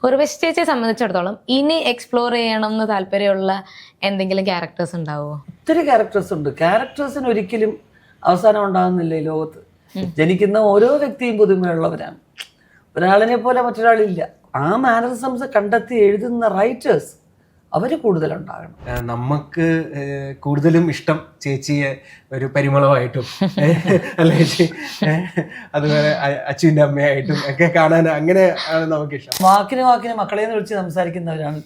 ഉർവശി ചേച്ചിയെ സംബന്ധിച്ചിടത്തോളം ഇനി എക്സ്പ്ലോർ ചെയ്യണം എന്ന് താല്പര്യമുള്ള എന്തെങ്കിലും ക്യാരക്ടേഴ്സ് ഉണ്ടാവുമോ? ഒത്തിരി ക്യാരക്ടേഴ്സ് ഉണ്ട്. ക്യാരക്ടേഴ്സിന് ഒരിക്കലും അവസാനം ഉണ്ടാകുന്നില്ല ഈ ലോകത്ത്. ജനിക്കുന്ന ഓരോ വ്യക്തിയും പുതുമയുള്ളവരാണ്. ഒരാളിനെ പോലെ മറ്റൊരാളില്ല. ആ മാനറിസംസ് കണ്ടെത്തി എഴുതുന്ന റൈറ്റേഴ്സ് അവര് കൂടുതലുണ്ടാകണം. നമുക്ക് കൂടുതലും ഇഷ്ടം ചേച്ചിയെ ഒരു പരിമളമായിട്ടും അല്ലെ ചേച്ചി, അതുപോലെ അച്ഛൻ്റെ അമ്മയായിട്ടും ഒക്കെ കാണാൻ അങ്ങനെ ആണ് നമുക്ക് ഇഷ്ടം. വാക്കിന് മക്കളെന്ന് വിളിച്ച് സംസാരിക്കുന്നവരാണ്.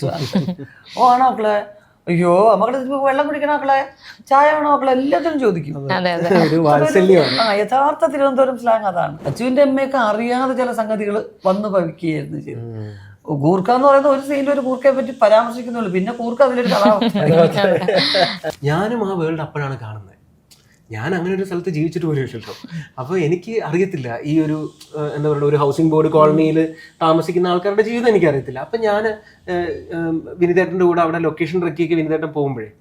ഓ ആണോ മക്കളെ, അയ്യോ മക്കളെ വെള്ളം കുടിക്കണ മക്കളെ, ചായ വേണോ മക്കളെ, എല്ലാത്തിനും ചോദിക്കും. ഒരു വാത്സല്യമാണ്. യഥാർത്ഥ തിരുവനന്തപുരം സ്ലാങ് അതാണ്. അച്ഛൻ്റെ അമ്മയൊക്കെ അറിയാതെ ചില സംഗതികൾ വന്നു ഭവിക്കുകയായിരുന്നു ചെയ്തത്. ഗൂർഖ എന്ന് പറയുന്ന ഒരു സീനിൽ ഒരു ഗൂർഖയെ പറ്റി പരാമർശിക്കുന്നുള്ളൂ, പിന്നെ ഗൂർഖ അതിലൊരു കഥാപാത്രം. ഞാനും ആ വേൾഡ് അപ്പോഴാണ് കാണുന്നത്. ഞാൻ അങ്ങനെ ഒരു സ്ഥലത്ത് ജീവിച്ചിട്ട് പോലും ഇല്ലല്ലോ. അപ്പോൾ എനിക്ക് അറിയത്തില്ല ഈ ഒരു എന്താ പറയുക, ഒരു ഹൗസിംഗ് ബോർഡ് കോളനിയിൽ താമസിക്കുന്ന ആൾക്കാരുടെ ജീവിതം എനിക്കറിയത്തില്ല. അപ്പം ഞാൻ വിനിതേട്ടൻ്റെ കൂടെ അവിടെ ലൊക്കേഷൻ ട്രക്കിയൊക്കെ വിനിതേട്ടൻ പോകുമ്പോഴേ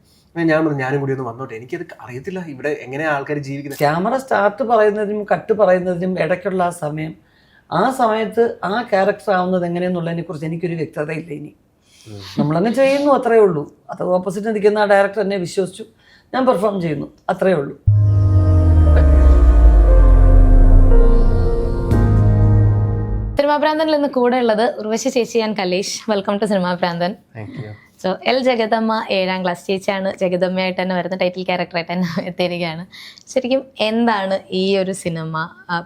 ഞാൻ പറഞ്ഞു ഞാനും കൂടി ഒന്ന് വന്നോട്ടെ, എനിക്കത് അറിയത്തില്ല ഇവിടെ എങ്ങനെയാണ് ആൾക്കാർ ജീവിക്കുന്നത്. ക്യാമറ സ്റ്റാർട്ട് പറയുന്നതിനും കട്ട് പറയുന്നതിനും ഇടയ്ക്കുള്ള ആ സമയത്ത് ആ ക്യാരക്ടർ ആവുന്നത് എങ്ങനെയെന്നുള്ളതിനെ കുറിച്ച് എനിക്കൊരു വ്യക്തതയില്ല. ഇനി നമ്മളങ്ങ് ചെയ്യുന്നു, അത്രയേ ഉള്ളൂ. അത് ഓപ്പോസിറ്റ് നിൽക്കുന്ന ആ ഡയറക്ടർ എന്നെ വിശ്വസിച്ചു, ഞാൻ പെർഫോം ചെയ്യുന്നു, അത്രയേ ഉള്ളൂ. സിനിമാ പ്രാന്തനിൽ ഇന്ന് കൂടെ ഉള്ളത് ഉർവശി ചേച്ചി and Kalesh. Welcome to cinema Pranthan. So L Jagadamma 7ാം ക്ലാസ് ചേച്ചിയാണ് ജഗദമ്മയായിട്ട് തന്നെ വരുന്ന ടൈറ്റിൽ ക്യാരക്ടറായിട്ട് തന്നെ എത്തിയിരിക്കുകയാണ്. ശരിക്കും എന്താണ് ഈ ഒരു സിനിമ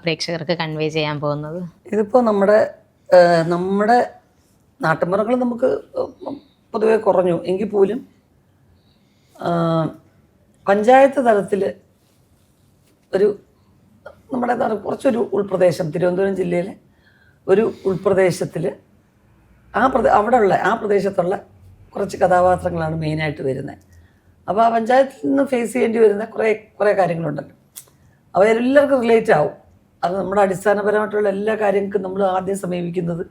പ്രേക്ഷകർക്ക് കൺവേ ചെയ്യാൻ പോകുന്നത്? ഇതിപ്പോൾ നമ്മുടെ നാട്ടുമ്പുറങ്ങൾ നമുക്ക് പൊതുവെ കുറഞ്ഞു എങ്കിൽ പോലും പഞ്ചായത്ത് തലത്തിൽ ഒരു നമ്മുടെ കുറച്ചൊരു ഉൾപ്രദേശം, തിരുവനന്തപുരം ജില്ലയിലെ ഒരു ഉൾപ്രദേശത്തിൽ ആ പ്രദേശത്തുള്ള കുറച്ച് കഥാപാത്രങ്ങളാണ് മെയിനായിട്ട് വരുന്നത്. അപ്പോൾ ആ പഞ്ചായത്തിൽ നിന്ന് ഫേസ് ചെയ്യേണ്ടി വരുന്ന കുറേ കാര്യങ്ങളുണ്ടല്ലോ. അവരെല്ലാവർക്കും റിലേറ്റ് ആവും. അത് നമ്മുടെ അടിസ്ഥാനപരമായിട്ടുള്ള എല്ലാ കാര്യങ്ങൾക്കും നമ്മൾ ആദ്യം സമീപിക്കുന്നത്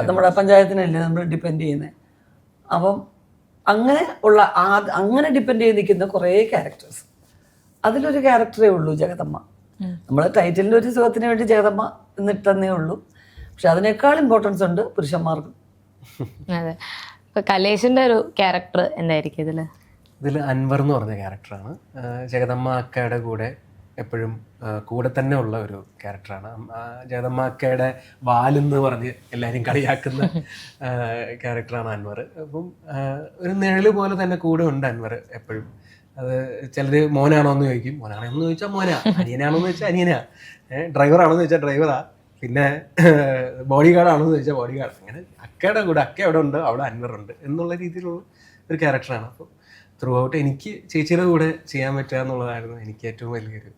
നമ്മുടെ പഞ്ചായത്തിനല്ലേ നമ്മൾ ഡിപ്പെൻഡ് ചെയ്യുന്നത്. അപ്പം അങ്ങനെ ഡിപ്പെൻഡ് ചെയ്ത് നിൽക്കുന്ന കുറേ ക്യാരക്ടേഴ്സ്. അതിലൊരു ക്യാരക്ടറേ ഉള്ളൂ ജഗദമ്മ. നമ്മൾ ടൈറ്റിലിൻ്റെ ഒരു സുഖത്തിന് വേണ്ടി ജഗദമ്മ എന്നിട്ടെന്നേ ഉള്ളൂ. പക്ഷെ അതിനേക്കാൾ ഇമ്പോർട്ടൻസ് ഉണ്ട് പുരുഷന്മാർക്കും. അതെ. കലേഷിന്റെ ഒരു ക്യാരക്ടർ എന്തായിരിക്കും ഇതിൽ? അൻവർ എന്ന് പറഞ്ഞ ക്യാരക്ടറാണ്. ജഗദമ്മ അക്കയുടെ കൂടെ എപ്പോഴും കൂടെ തന്നെ ഉള്ള ഒരു ക്യാരക്ടറാണ്. ജഗദമ്മ അക്കയുടെ വാലെന്ന് പറഞ്ഞ് എല്ലാവരും കളിയാക്കുന്ന ക്യാരക്ടറാണ് അൻവർ. അപ്പം ഒരു നിഴല് പോലെ തന്നെ കൂടെ ഉണ്ട് അൻവർ എപ്പോഴും. അത് ചിലർ മോനാണോ എന്ന് ചോദിക്കും, മോനാണോ എന്ന് ചോദിച്ചാൽ മോനാ, അനിയനാണോ എന്ന് ചോദിച്ചാൽ അനിയനാ, ഡ്രൈവറാണോ എന്ന് ചോദിച്ചാൽ ഡ്രൈവറാ, പിന്നെ ബോഡി ഗാർഡാണോ എന്ന് ചോദിച്ചാൽ ബോഡി ഗാർഡ്. അങ്ങനെ അക്കയുടെ കൂടെ അക്ക എവിടെ ഉണ്ട് അവിടെ അൻവറുണ്ട് എന്നുള്ള രീതിയിലുള്ള ഒരു ക്യാരക്ടറാണ്. അപ്പോൾ ത്രൂ ഔട്ട് എനിക്ക് ചേച്ചിയുടെ കൂടെ ചെയ്യാൻ പറ്റുക എന്നുള്ളതായിരുന്നു എനിക്ക് ഏറ്റവും വലിയൊരു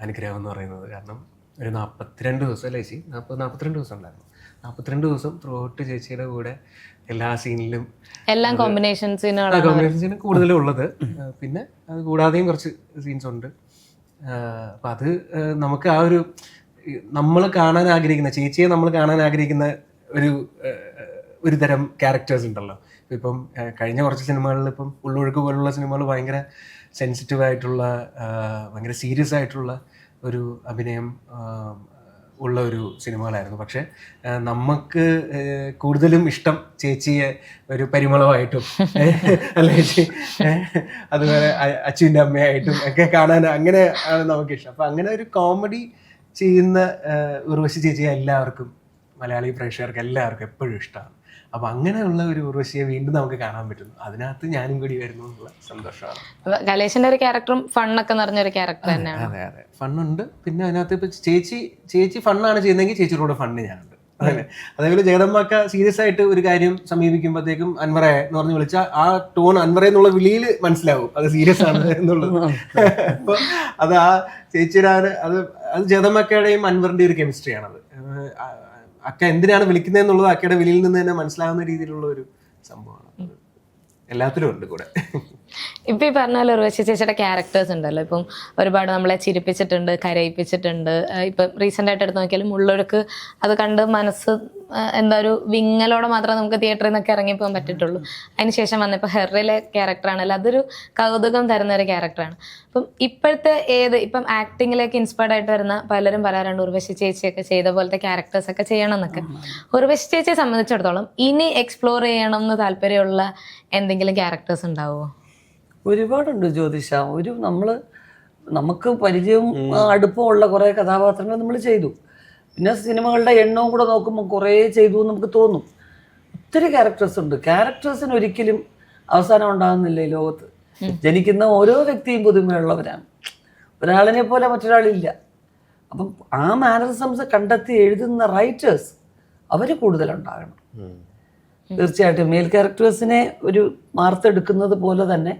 അനുഗ്രഹം എന്ന് പറയുന്നത്. കാരണം ഒരു 42 ദിവസം അല്ലേ ചേച്ചി, 42 ദിവസം ഉണ്ടായിരുന്നു. 42 ദിവസം ത്രൂ ഔട്ട് ചേച്ചിയുടെ കൂടെ എല്ലാ സീനിലും എല്ലാം കോമ്പിനേഷൻസിന് കൂടുതലും ഉള്ളത്. പിന്നെ അത് കൂടാതെയും കുറച്ച് സീൻസ് ഉണ്ട്. അപ്പം അത് നമുക്ക് ആ നമ്മൾ കാണാൻ ആഗ്രഹിക്കുന്ന ചേച്ചിയെ നമ്മൾ കാണാൻ ആഗ്രഹിക്കുന്ന ഒരു തരം ക്യാരക്ടേഴ്സ് ഉണ്ടല്ലോ. ഇപ്പം കഴിഞ്ഞ കുറച്ച് സിനിമകളിൽ ഇപ്പം ഉള്ളൊഴുക്ക് പോലുള്ള സിനിമകൾ ഭയങ്കര സെൻസിറ്റീവ് ആയിട്ടുള്ള ഭയങ്കര സീരിയസ് ആയിട്ടുള്ള ഒരു അഭിനയം ഉള്ള ഒരു സിനിമകളായിരുന്നു. പക്ഷെ നമുക്ക് കൂടുതലും ഇഷ്ടം ചേച്ചിയെ ഒരു പരിമളമായിട്ടും അല്ലെ ചേച്ചി, അതുപോലെ അച്ഛൻ്റെ അമ്മയായിട്ടും ഒക്കെ കാണാൻ അങ്ങനെ ആണ് നമുക്കിഷ്ടം. അപ്പം അങ്ങനെ ഒരു കോമഡി ചെയ്യുന്ന ഉർവശി ചേച്ചിയെ എല്ലാവർക്കും, മലയാളി പ്രേക്ഷകർക്ക് എല്ലാവർക്കും എപ്പോഴും ഇഷ്ടമാണ്. അപ്പം അങ്ങനെയുള്ള ഒരു ഉർവശിയെ വീണ്ടും നമുക്ക് കാണാൻ പറ്റുന്നു. അതിനകത്ത് ഞാനും കൂടി വരുന്നു എന്നുള്ള സന്തോഷമാണ്. കലേഷിന്റെ ഒരു ക്യാരക്ടറും ഫണ്ണൊക്കെ നിറഞ്ഞൊരു ക്യാരക്ടർ തന്നെയാണ്. അതെ അതെ, ഫണ്ണുണ്ട്. പിന്നെ അതിനകത്ത് ഇപ്പം ചേച്ചി ഫണ്ണാണ് ചെയ്യുന്നതെങ്കിൽ ചേച്ചിയുടെ കൂടെ ഫണ്ണ് ഞാനുണ്ട്. അതേപോലെ ജഗദമ്മക്ക സീരിയസ് ആയിട്ട് ഒരു കാര്യം സമീപിക്കുമ്പോഴത്തേക്കും അൻവറെ എന്ന് പറഞ്ഞ് വിളിച്ചാൽ ആ ടോൺ അൻവറെ എന്നുള്ള വിളിയിൽ മനസ്സിലാവും അത് സീരിയസ് ആണ് എന്നുള്ളത്. അപ്പൊ അത് ആ ചേച്ചിയുടെ അത് ജഗദമ്മക്കയുടെയും അൻവറിന്റെയും ഒരു കെമിസ്ട്രിയാണത്. അക്ക എന്തിനാണ് വിളിക്കുന്നത് എന്നുള്ളത് അക്കയുടെ വിളിയിൽ നിന്ന് തന്നെ മനസ്സിലാവുന്ന രീതിയിലുള്ള ഒരു സംഭവമാണ്. എല്ലാത്തിലും ഉണ്ട് കൂടെ. ഇപ്പം ഈ പറഞ്ഞ പോലെ ഉർവശി ചേച്ചിയുടെ ക്യാരക്ടേഴ്സ് ഉണ്ടല്ലോ, ഇപ്പം ഒരുപാട് നമ്മളെ ചിരിപ്പിച്ചിട്ടുണ്ട്, കരയിപ്പിച്ചിട്ടുണ്ട്. ഇപ്പം റീസെൻ്റ് ആയിട്ട് എടുത്ത് നോക്കിയാലും മുള്ളൊഴുക്ക് അത് കണ്ട് മനസ്സ് എന്താ ഒരു വിങ്ങലോടെ മാത്രമേ നമുക്ക് തിയേറ്ററിൽ നിന്നൊക്കെ ഇറങ്ങിപ്പോകാൻ പറ്റിയിട്ടുള്ളൂ. അതിനുശേഷം വന്നപ്പോൾ ഹെറിലെ ക്യാരക്ടറാണല്ലോ, അതൊരു കൗതുകം തരുന്ന ഒരു ക്യാരക്ടറാണ്. അപ്പം ഇപ്പോഴത്തെ ഇപ്പം ആക്ടിങ്ങിലേക്ക് ഇൻസ്പയർഡ് ആയിട്ട് വരുന്ന പലരും പറയാറുണ്ട് ഉർവശി ചേച്ചിയൊക്കെ ചെയ്ത പോലത്തെ ക്യാരക്ടേഴ്സൊക്കെ ചെയ്യണം എന്നൊക്കെ. ഉർവശി ചേച്ചിയെ സംബന്ധിച്ചിടത്തോളം ഇനി എക്സ്പ്ലോർ ചെയ്യണം എന്ന് താല്പര്യമുള്ള എന്തെങ്കിലും ക്യാരക്ടേഴ്സ് ഉണ്ടാവുമോ? ഒരുപാടുണ്ട് ജ്യോതിഷ. നമുക്ക് പരിചയവും അടുപ്പമുള്ള കുറേ കഥാപാത്രങ്ങൾ നമ്മൾ ചെയ്തു. പിന്നെ സിനിമകളുടെ എണ്ണവും കൂടെ നോക്കുമ്പോൾ കുറേ ചെയ്തു എന്ന് നമുക്ക് തോന്നും. ഒത്തിരി ക്യാരക്ടേഴ്സ് ഉണ്ട്. ക്യാരക്ടേഴ്സിന് ഒരിക്കലും അവസാനം ഉണ്ടാകുന്നില്ല ഈ ലോകത്ത്. ജനിക്കുന്ന ഓരോ വ്യക്തിയും പുതുമയുള്ളവരാണ്. ഒരാളിനെ പോലെ മറ്റൊരാളില്ല. അപ്പം ആ മാനറിസംസ് കണ്ടെത്തി എഴുതുന്ന റൈറ്റേഴ്സ് അവർ കൂടുതലുണ്ടാകണം. തീർച്ചയായിട്ടും മെയിൽ ക്യാരക്ടേഴ്സിനെ ഒരു വാർത്തെടുക്കുന്നത് പോലെ തന്നെ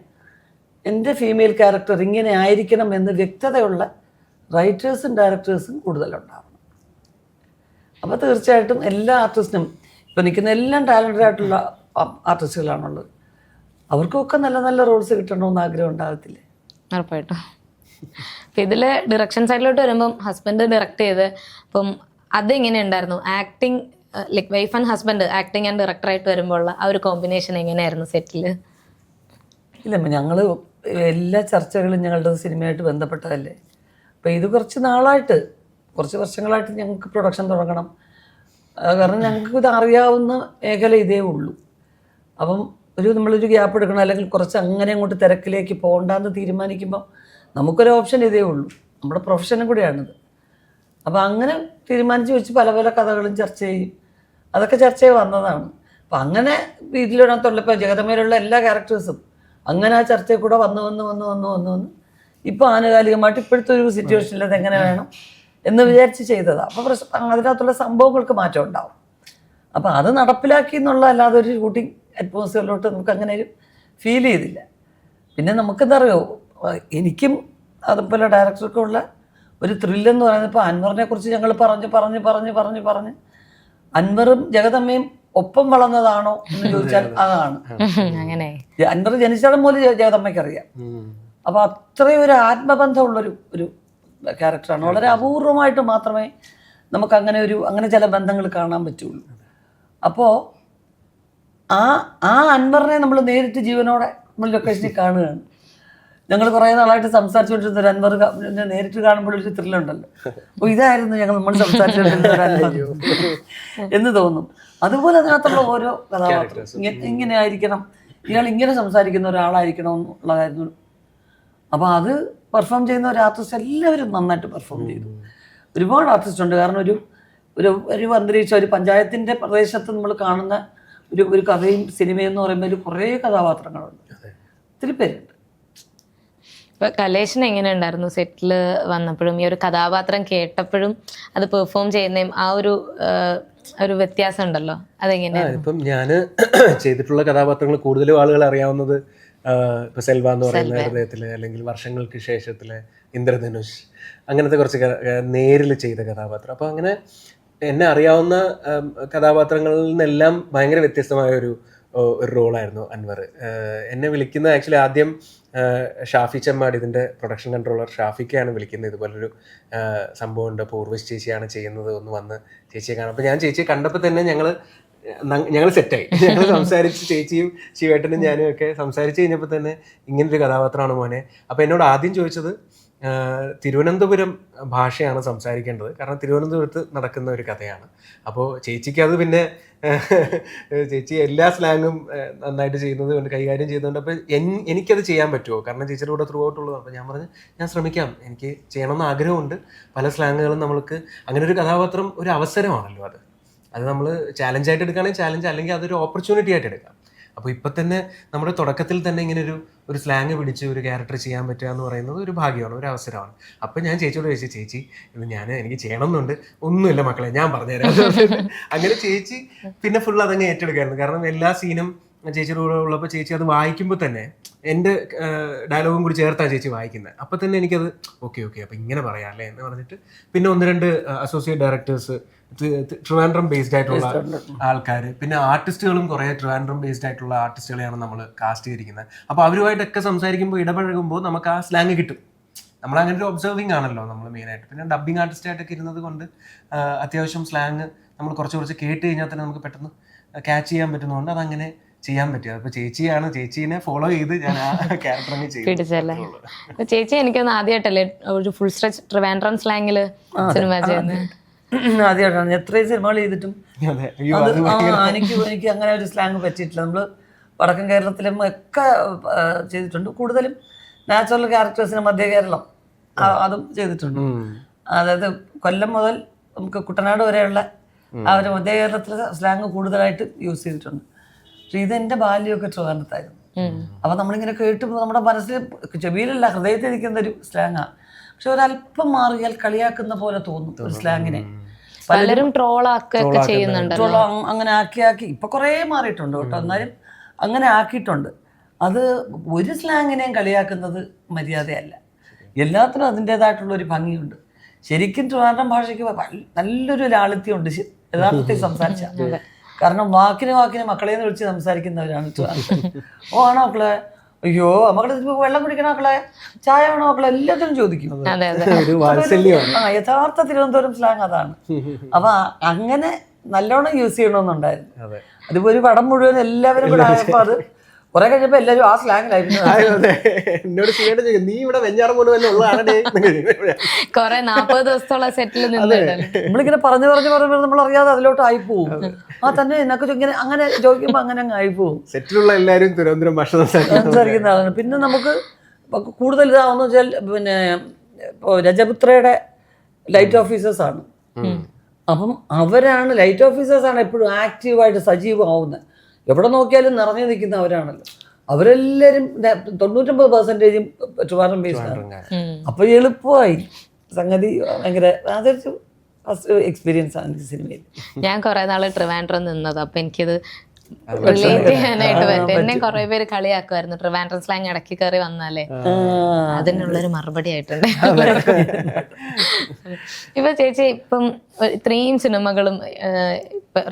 എൻ്റെ ഫീമെയിൽ ക്യാരക്ടർ ഇങ്ങനെ ആയിരിക്കണം എന്ന് വ്യക്തതയുള്ള റൈറ്റേഴ്സും ഡയറക്ടേഴ്സും കൂടുതലുണ്ടാവണം. അപ്പോൾ തീർച്ചയായിട്ടും എല്ലാ ആർട്ടിസ്റ്റിനും ഇപ്പം നിൽക്കുന്ന എല്ലാം ടാലൻറ്റഡ് ആയിട്ടുള്ള ആർട്ടിസ്റ്റുകളാണുള്ളത്. അവർക്കൊക്കെ നല്ല നല്ല റോൾസ് കിട്ടണമെന്ന് ആഗ്രഹം ഉണ്ടാകത്തില്ലേ? ഉറപ്പായിട്ടും. അപ്പം ഇതിൽ ഡിറക്ഷൻ സൈഡിലോട്ട് വരുമ്പം ഹസ്ബൻഡ് ഡയറക്റ്റ് ചെയ്ത്, അപ്പം അതെങ്ങനെ ഉണ്ടായിരുന്നു? Acting like wife and husband acting and ഡയറക്ടറായിട്ട് വരുമ്പോൾ ഉള്ള ആ ഒരു കോമ്പിനേഷൻ എങ്ങനെയായിരുന്നു സെറ്റിൽ? ഇല്ല, ഞങ്ങൾ എല്ലാ ചർച്ചകളും ഞങ്ങളുടെ സിനിമയായിട്ട് ബന്ധപ്പെട്ടതല്ലേ. അപ്പോൾ ഇത് കുറച്ച് വർഷങ്ങളായിട്ട് ഞങ്ങൾക്ക് പ്രൊഡക്ഷൻ തുടങ്ങണം. കാരണം ഞങ്ങൾക്ക് ഇത് അറിയാവുന്ന മേഖല ഇതേ ഉള്ളൂ. അപ്പം നമ്മളൊരു ഗ്യാപ്പ് എടുക്കണം, അല്ലെങ്കിൽ കുറച്ച് അങ്ങനെ അങ്ങോട്ട് തിരക്കിലേക്ക് പോകണ്ടെന്ന് തീരുമാനിക്കുമ്പോൾ നമുക്കൊരു ഓപ്ഷൻ ഇതേ ഉള്ളൂ. നമ്മുടെ പ്രൊഫഷനും കൂടിയാണിത്. അപ്പോൾ അങ്ങനെ തീരുമാനിച്ച് വെച്ച് പല പല കഥകളും ചർച്ച ചെയ്യും. അതൊക്കെ ചർച്ചയിൽ വന്നതാണ്. അപ്പം അങ്ങനെ ഇതിനകത്തുള്ളപ്പോൾ ജഗതമേലുള്ള എല്ലാ ക്യാരക്ടേഴ്സും അങ്ങനെ ആ ചർച്ചയിൽ കൂടെ വന്ന് ഇപ്പോൾ ആനുകാലികമായിട്ട് ഇപ്പോഴത്തെ ഒരു സിറ്റുവേഷനിൽ അത് എങ്ങനെ വേണം എന്ന് വിചാരിച്ച് ചെയ്തതാണ്. അപ്പോൾ അതിനകത്തുള്ള സംഭവങ്ങൾക്ക് മാറ്റം ഉണ്ടാവും. അപ്പോൾ അത് നടപ്പിലാക്കി എന്നുള്ള അല്ലാതെ ഒരു ഷൂട്ടിംഗ് അറ്റ്മോസ്ഫിയറിലോട്ട് നമുക്ക് അങ്ങനെ ഒരു ഫീൽ ചെയ്തില്ല. പിന്നെ നമുക്കെന്താ അറിയോ, എനിക്കും അതുപോലെ ഡയറക്ടർക്കും ഉള്ള ഒരു ത്രില്ലെന്ന് പറയുന്നത്, ഇപ്പോൾ അൻവറിനെ കുറിച്ച് ഞങ്ങൾ പറഞ്ഞ് അൻവറും ജഗതമ്മയും ഒപ്പം വളർന്നതാണോ എന്ന് ചോദിച്ചാൽ അതാണ്. അങ്ങനെ അൻവർ ജനിച്ചാലും പോലും ജഗതമ്മയ്ക്ക് അറിയാം. അപ്പോൾ അത്രയും ഒരു ആത്മബന്ധമുള്ളൊരു ക്യാരക്ടറാണ്. വളരെ അപൂർവമായിട്ട് മാത്രമേ നമുക്ക് അങ്ങനെ ചില ബന്ധങ്ങൾ കാണാൻ പറ്റുള്ളൂ. അപ്പോൾ ആ അൻവറിനെ നമ്മൾ നേരിട്ട് ജീവനോടെ നമ്മൾ ലൊക്കേഷനിൽ കാണുകയാണ്. ഞങ്ങൾ കുറേ നാളായിട്ട് സംസാരിച്ചുകൊണ്ടിരുന്ന ഒരു അൻവർ നേരിട്ട് കാണുമ്പോൾ ഒരു ത്രില്ലുണ്ടല്ലോ, അപ്പോൾ ഇതായിരുന്നു നമ്മൾ സംസാരിച്ചുകൊണ്ടിരുന്ന ഒരു അൻവർ എന്ന് തോന്നും. അതുപോലെ അതിനകത്തുള്ള ഓരോ കഥാപാത്രം ഇങ്ങനെ ആയിരിക്കണം, ഇയാൾ ഇങ്ങനെ സംസാരിക്കുന്ന ഒരാളായിരിക്കണം എന്നുള്ളതായിരുന്നു. അപ്പോൾ അത് പെർഫോം ചെയ്യുന്ന ഒരു ആർട്ടിസ്റ്റ് എല്ലാവരും നന്നായിട്ട് പെർഫോം ചെയ്തു. ഒരുപാട് ആർട്ടിസ്റ്റ് ഉണ്ട്. കാരണം ഒരു അന്തരീക്ഷം, ഒരു പഞ്ചായത്തിൻ്റെ പ്രദേശത്ത് നമ്മൾ കാണുന്ന ഒരു കഥയും സിനിമയെന്ന് പറയുമ്പോൾ കുറേ കഥാപാത്രങ്ങളുണ്ട്, ഒത്തിരി പേരുണ്ട്. ഇപ്പൊ കലേഷിന് എങ്ങനെ ഉണ്ടായിരുന്നു സെറ്റിൽ വന്നപ്പോഴും ഈ ഒരു കഥാപാത്രം കേട്ടപ്പോഴും അത് പെർഫോം ചെയ്യുന്നതും ആ ഒരു വ്യത്യാസം ഉണ്ടല്ലോ, അതെങ്ങനെയാണ്? ഇപ്പം ഞാൻ ചെയ്തിട്ടുള്ള കഥാപാത്രങ്ങൾ കൂടുതലും ആളുകൾ അറിയാവുന്നത് ഇപ്പൊ സെൽവ എന്ന് പറയുന്ന ഹൃദയത്തില്, അല്ലെങ്കിൽ വർഷങ്ങൾക്ക് ശേഷത്തിലെ ഇന്ദ്രധനുഷ്, അങ്ങനത്തെ കുറച്ച് നേരിൽ ചെയ്ത കഥാപാത്രം. അപ്പൊ അങ്ങനെ എന്നെ അറിയാവുന്ന കഥാപാത്രങ്ങളിൽ നിന്നെല്ലാം ഭയങ്കര വ്യത്യസ്തമായ ഒരു റോളായിരുന്നു അൻവർ. എന്നെ വിളിക്കുന്ന ആക്ച്വലി ആദ്യം ഷാഫി ചെമ്മാട്, ഇതിൻ്റെ പ്രൊഡക്ഷൻ കൺട്രോളർ ഷാഫിക്കാണ് വിളിക്കുന്നത്. ഇതുപോലൊരു സംഭവം ഉണ്ട്, അപ്പോൾ ഉർവശി ചേച്ചിയാണ് ചെയ്യുന്നത്, ഒന്ന് വന്ന് ചേച്ചിയെ കാണാം. അപ്പോൾ ഞാൻ ചേച്ചിയെ കണ്ടപ്പോൾ തന്നെ ഞങ്ങൾ സെറ്റായി. ഞങ്ങൾ സംസാരിച്ച്, ചേച്ചിയും ശിവേട്ടനും ഞാനും ഒക്കെ സംസാരിച്ച് കഴിഞ്ഞപ്പോൾ തന്നെ ഇങ്ങനൊരു കഥാപാത്രമാണ് മോനെ. അപ്പോൾ എന്നോട് ആദ്യം ചോദിച്ചത് തിരുവനന്തപുരം ഭാഷയാണ് സംസാരിക്കേണ്ടത്, കാരണം തിരുവനന്തപുരത്ത് നടക്കുന്ന ഒരു കഥയാണ്. അപ്പോൾ ചേച്ചിക്ക് അത് പിന്നെ ചേച്ചി എല്ലാ സ്ലാങ്ങും നന്നായിട്ട് ചെയ്യുന്നത് കൊണ്ട്, കൈകാര്യം ചെയ്യുന്നതുകൊണ്ട് അപ്പോൾ എനിക്കത് ചെയ്യാൻ പറ്റുമോ, കാരണം ചേച്ചിയുടെ കൂടെ ത്രൂ ഔട്ടുള്ളത്. അപ്പോൾ ഞാൻ പറഞ്ഞു ഞാൻ ശ്രമിക്കാം, എനിക്ക് ചെയ്യണമെന്ന് ആഗ്രഹമുണ്ട്. പല സ്ലാങ്ങുകളും നമ്മൾക്ക് അങ്ങനെ ഒരു കഥാപാത്രം ഒരു അവസരമാണല്ലോ, അത് നമ്മൾ ചാലഞ്ചായിട്ട് എടുക്കുകയാണെങ്കിൽ ചാലഞ്ച്, അല്ലെങ്കിൽ അതൊരു ഓപ്പർച്യൂണിറ്റി ആയിട്ട് എടുക്കാം. അപ്പോൾ ഇപ്പം തന്നെ നമ്മുടെ തുടക്കത്തിൽ തന്നെ ഇങ്ങനെ ഒരു സ്ലാങ് പിടിച്ച് ഒരു ക്യാരക്ടർ ചെയ്യാൻ പറ്റുക എന്ന് പറയുന്നത് ഒരു ഭാഗ്യമാണ്, ഒരു അവസരമാണ്. അപ്പം ഞാൻ ചേച്ചിയോട് ചോദിച്ചു, ചേച്ചി ഇത് എനിക്ക് ചെയ്യണമെന്നുണ്ട്. ഒന്നുമില്ല മക്കളെ, ഞാൻ പറഞ്ഞുതരാം. അങ്ങനെ ചേച്ചി പിന്നെ ഫുൾ അതങ്ങ് ഏറ്റെടുക്കായിരുന്നു. കാരണം എല്ലാ സീനും ചേച്ചിയുടെ കൂടെ ഉള്ളപ്പോൾ ചേച്ചി അത് വായിക്കുമ്പോൾ തന്നെ എൻ്റെ ഡയലോഗും കൂടി ചേർത്താണ് ചേച്ചി വായിക്കുന്നത്. അപ്പം തന്നെ എനിക്കത് ഓക്കെ അപ്പം ഇങ്ങനെ പറയാം അല്ലേ എന്ന് പറഞ്ഞിട്ട് പിന്നെ 1-2 അസോസിയേറ്റ് ഡയറക്ടേഴ്സ് ട്രിവാൻഡ്രം ബേസ്ഡ് ആയിട്ടുള്ള ആൾക്കാർ, പിന്നെ ആർട്ടിസ്റ്റുകളും കുറേ ട്രിവാൻഡ്രം ബേസ്ഡ് ആയിട്ടുള്ള ആർട്ടിസ്റ്റുകളെയാണ് നമ്മൾ കാസ്റ്റ് ചെയ്തിരിക്കുന്നത്. അപ്പോൾ അവരുമായിട്ടൊക്കെ സംസാരിക്കുമ്പോൾ ഇടപഴകുമ്പോൾ നമുക്ക് ആ സ്ലാങ് കിട്ടും. നമ്മൾ അങ്ങനെ ഒരു ഒബ്സർവിങ് ആണല്ലോ നമ്മൾ മെയിനായിട്ട്. പിന്നെ ഡബ്ബിങ് ആർട്ടിസ്റ്റായിട്ടൊക്കെ ഇരുന്നത് കൊണ്ട് അത്യാവശ്യം സ്ലാങ് നമ്മൾ കുറച്ച് കേട്ട് കഴിഞ്ഞാൽ തന്നെ നമുക്ക് പെട്ടെന്ന് ക്യാച്ച് ചെയ്യാൻ പറ്റുന്നതുകൊണ്ട് അതങ്ങനെ ചെയ്യാൻ പറ്റുക. അപ്പൊ ചേച്ചീനെ ഫോളോ ചെയ്ത് ഞാൻ ആ ക്യാരക്ടറിനെ പിടിച്ചല്ലേ. ചേച്ചി എനിക്കൊന്ന് ആദ്യമായിട്ടല്ലേ ഒരു ഫുൾ സ്ട്രെച്ച് ട്രിവാൻഡ്രം സ്ലാങ്ങില് സിനിമ ചെയ്യുന്നത്? ആദ്യമായിട്ടാണ്. എത്രയും സിനിമകൾ ചെയ്തിട്ടും എനിക്ക് അങ്ങനെ ഒരു സ്ലാങ് പറ്റിയിട്ടില്ല. നമ്മൾ വടക്കൻ കേരളത്തിലും ഒക്കെ ചെയ്തിട്ടുണ്ട്. കൂടുതലും നാച്ചുറൽ ക്യാരക്ടേഴ്സിന് മധ്യ കേരളം അതും ചെയ്തിട്ടുണ്ട്. അതായത് കൊല്ലം മുതൽ നമുക്ക് കുട്ടനാട് വരെയുള്ള ആ ഒരു മധ്യ കേരളത്തിലെ സ്ലാങ് കൂടുതലായിട്ട് യൂസ് ചെയ്തിട്ടുണ്ട്. പക്ഷെ ഇതെന്റെ ബാല്യമൊക്കെ ട്രിവാൻഡ്രത്തായിരുന്നു. അപ്പൊ നമ്മളിങ്ങനെ കേട്ടുമ്പോൾ നമ്മുടെ മനസ്സിൽ ചെവിയിലല്ല ഹൃദയത്തിൽ നിൽക്കുന്ന ഒരു സ്ലാങ്ങാണ്. പക്ഷെ ഒരല്പം മാറിയാൽ കളിയാക്കുന്ന പോലെ തോന്നും ഒരു സ്ലാങ്ങിനെ. പലരും ട്രോളൊക്കെ ചെയ്യുന്നുണ്ട്. അങ്ങനെ ആക്കി ഇപ്പൊ കുറേ മാറിയിട്ടുണ്ട് കേട്ടോ. എന്നാലും അങ്ങനെ ആക്കിയിട്ടുണ്ട്. അത് ഒരു സ്ലാങ്ങിനെയും കളിയാക്കുന്നത് മര്യാദയല്ല. എല്ലാത്തിനും അതിൻ്റെതായിട്ടുള്ള ഒരു ഭംഗിയുണ്ട്. ശരിക്കും ട്രിവാൻഡ്രം ഭാഷയ്ക്ക് നല്ലൊരു ലാളിത്യമുണ്ട് യഥാർത്ഥത്തിൽ സംസാരിച്ച. കാരണം വാക്കിന് മക്കളെന്ന് വിളിച്ച് സംസാരിക്കുന്നവരാണ് ട്രിവാൻഡ്രം. ഓ ആണോ മക്കളെ, അയ്യോ മക്കളെ വെള്ളം കുടിക്കണ മക്കളെ, ചായ വേണോ മക്കളെ, എല്ലാത്തിനും ചോദിക്കും. യഥാർത്ഥ തിരുവനന്തപുരം സ്ലാങ് അതാണ്. അപ്പൊ അങ്ങനെ നല്ലോണം യൂസ് ചെയ്യണമെന്നുണ്ടായിരുന്നു. അതിപ്പോ ഒരു പടം മുഴുവൻ എല്ലാവരും കൂടെ ആയപ്പോ അത് കുറെ കഴിഞ്ഞപ്പോ എല്ലാവരും ആ സ്ലാങ്ങിലായിരുന്നു. നീ ഇവിടെ വെഞ്ഞാറമൂട് തന്നെ ഉള്ളതാണേ. കൊറേ 40 ദിവസത്തോളം സെറ്റിൽ നമ്മളിങ്ങനെ പറഞ്ഞു നമ്മൾ അറിയാതെ അതിലോട്ട് ആയിപ്പോവും. ആ തന്നെ എന്നൊക്കെ ഇങ്ങനെ അങ്ങനെ ചോദിക്കുമ്പോ അങ്ങനെ അങ്ങ് ആയിപ്പോവും. സെറ്റിലുള്ള എല്ലാവരും തിരുവനന്തപുരം ഭാഷ സംസാരിക്കുന്ന ആളാണ്. പിന്നെ നമുക്ക് കൂടുതൽ ഇതാവുന്ന വെച്ചാൽ പിന്നെ ഇപ്പോൾ രജപുത്രയുടെ ലൈറ്റ് ഓഫീസേഴ്സാണ്. അപ്പം അവരാണ് ലൈറ്റ് ഓഫീസേഴ്സാണ് എപ്പോഴും ആക്റ്റീവായിട്ട് സജീവമാവുന്നത്. എവിടെ നോക്കിയാലും നിറഞ്ഞു നിൽക്കുന്ന അവരാണല്ലോ. അവരെല്ലാവരും 99% ട്രിവാൻഡ്രം ബേസ്ഡാണ്. അപ്പൊ എളുപ്പമായി സംഗതി. ഭയങ്കര അതൊരു ഫസ്റ്റ് എക്സ്പീരിയൻസ് ആണ് എനിക്ക് സിനിമയിൽ. ഞാൻ കുറെ നാള് ട്രിവാൻഡ്രം നിന്നത്. അപ്പൊ എനിക്കത് റിലേറ്റ് ചെയ്യാനായിട്ട് പറ്റും. എന്നെ കുറെ പേര് കളിയാക്കുമായിരുന്നു ട്രിവാൻഡ്രം സ്ലാങ് ഇടയ്ക്ക് കയറി വന്നാലേ. അതിനുള്ളൊരു മറുപടി ആയിട്ടുണ്ട്. ഇപ്പൊ ചേച്ചി ഇപ്പം ഇത്രയും സിനിമകളും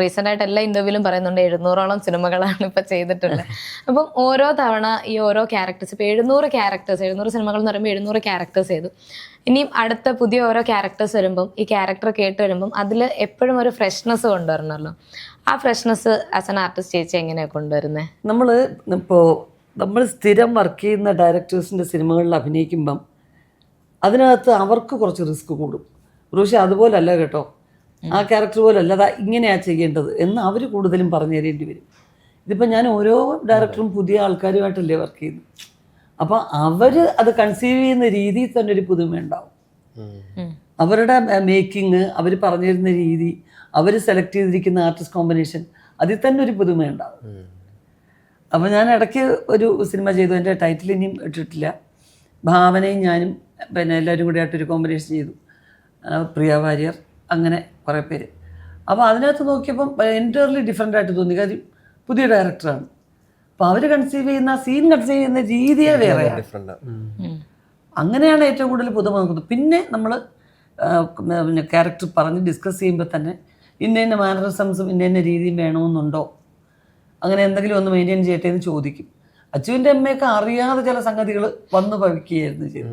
റീസെന്റ് ആയിട്ട് എല്ലാ ഇന്റർവ്യൂലും പറയുന്നുണ്ട് 700ഓളം സിനിമകളാണ് ഇപ്പൊ ചെയ്തിട്ടുള്ളത്. അപ്പം ഓരോ തവണ ഈ ഓരോ ക്യാരക്ടേഴ്സ്, ഇപ്പൊ 700 സിനിമകൾ എന്ന് പറയുമ്പോൾ 700 ക്യാരക്ടേഴ്സ് ചെയ്തു. ഇനിയും അടുത്ത പുതിയ ഓരോ ക്യാരക്ടേഴ്സ് വരുമ്പം ഈ ക്യാരക്ടർ കേട്ട് വരുമ്പം അതിൽ എപ്പോഴും ഒരു ഫ്രഷ്നെസ് കൊണ്ടുവരണമല്ലോ. ആ ഫ്രഷ്നെസ് ആസ് ആൻ ആർട്ടിസ്റ്റ് ചേച്ചി എങ്ങനെയാണ് കൊണ്ടുവരുന്നത്? നമ്മൾ സ്ഥിരം വർക്ക് ചെയ്യുന്ന ഡയറക്ടേഴ്സിൻ്റെ സിനിമകളിൽ അഭിനയിക്കുമ്പം അതിനകത്ത് അവർക്ക് കുറച്ച് റിസ്ക് കൂടും. പക്ഷേ അതുപോലല്ല കേട്ടോ, ആ ക്യാരക്ടർ പോലല്ല, അതാ ഇങ്ങനെയാണ് ചെയ്യേണ്ടത് എന്ന് അവർ കൂടുതലും പറഞ്ഞു തരേണ്ടി വരും. ഇതിപ്പോൾ ഞാൻ ഓരോ ഡയറക്ടറും പുതിയ ആൾക്കാരുമായിട്ടല്ലേ വർക്ക് ചെയ്യുന്നത്. അപ്പോൾ അവർ അത് കൺസീവ് ചെയ്യുന്ന രീതിയിൽ തന്നെ ഒരു പുതുമ ഉണ്ടാവും. അവരുടെ മേക്കിങ്, അവർ പറഞ്ഞു തരുന്ന രീതി, അവർ സെലക്ട് ചെയ്തിരിക്കുന്ന ആർട്ടിസ്റ്റ് കോമ്പിനേഷൻ, അതിൽ തന്നെ ഒരു പുതുമ ഉണ്ടാവും. അപ്പോൾ ഞാൻ ഇടയ്ക്ക് ഒരു സിനിമ ചെയ്തു, എൻ്റെ ടൈറ്റിൽ ഇനിയും ഇട്ടിട്ടില്ല. ഭാവനയും ഞാനും പിന്നെ എല്ലാവരും കൂടി ആയിട്ടൊരു കോമ്പിനേഷൻ ചെയ്തു, പ്രിയ വാര്യർ, അങ്ങനെ കുറേ പേര്. അപ്പോൾ അതിനകത്ത് നോക്കിയപ്പം എൻറ്റയർലി ഡിഫറെൻ്റ് ആയിട്ട് തോന്നി. കാര്യം പുതിയ ഡയറക്ടറാണ്. അപ്പോൾ അവർ കൺസീവ് ചെയ്യുന്ന സീൻ കൺസീവ് ചെയ്യുന്ന രീതിയെ വേറെയാണ്. അങ്ങനെയാണ് ഏറ്റവും കൂടുതൽ പുതുമ നോക്കുന്നത്. പിന്നെ നമ്മൾ പിന്നെ ക്യാരക്ടർ പറഞ്ഞ് ഡിസ്കസ് ചെയ്യുമ്പോൾ തന്നെ ഇന്ന മാനറിസംസും ഇന്ന രീതിയും വേണമെന്നുണ്ടോ, അങ്ങനെ എന്തെങ്കിലും ഒന്ന് മെയിൻറ്റെയിൻ ചെയ്യട്ടെ എന്ന് ചോദിക്കും. അച്ചുവിൻ്റെ അമ്മയൊക്കെ അറിയാതെ ചില സംഗതികൾ വന്നു ഭവിക്കുകയായിരുന്നു ചെയ്തു.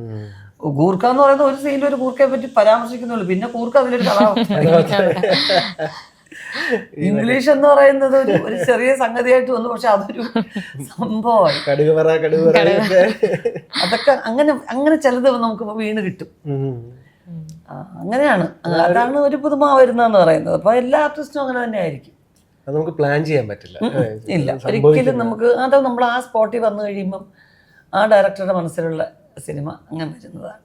കൂർക്ക എന്ന് പറയുന്ന ഒരു സീനിൽ ഒരു കൂർക്കയെ പറ്റി പരാമർശിക്കുന്നുള്ളൂ. പിന്നെ കൂർക്ക അതിലൊരു കഥാപാത്രം. ഇംഗ്ലീഷ് എന്ന് പറയുന്നത് ഒരു ചെറിയ സംഗതിയായിട്ട് വന്നു, പക്ഷെ അതൊരു സംഭവമായി. അതൊക്കെ അങ്ങനെ ചിലത് നമുക്ക് വീണ് കിട്ടും. അങ്ങനെയാണ്, അതാണ് ഒരു പുതുമ വരുന്നതെന്ന് പറയുന്നത്. അപ്പൊ എല്ലാ ആർട്ടിസ്റ്റും അങ്ങനെ തന്നെ ആയിരിക്കും. അത് നമുക്ക് പ്ലാൻ ചെയ്യാൻ പറ്റില്ല. ഇല്ല, ഒരിക്കലും നമുക്ക് അത് നമ്മൾ ആ സ്പോട്ടിൽ വന്നു കഴിയുമ്പം ആ ഡയറക്ടറുടെ മനസ്സിലുള്ള സിനിമ അങ്ങനെ വരുന്നതാണ്.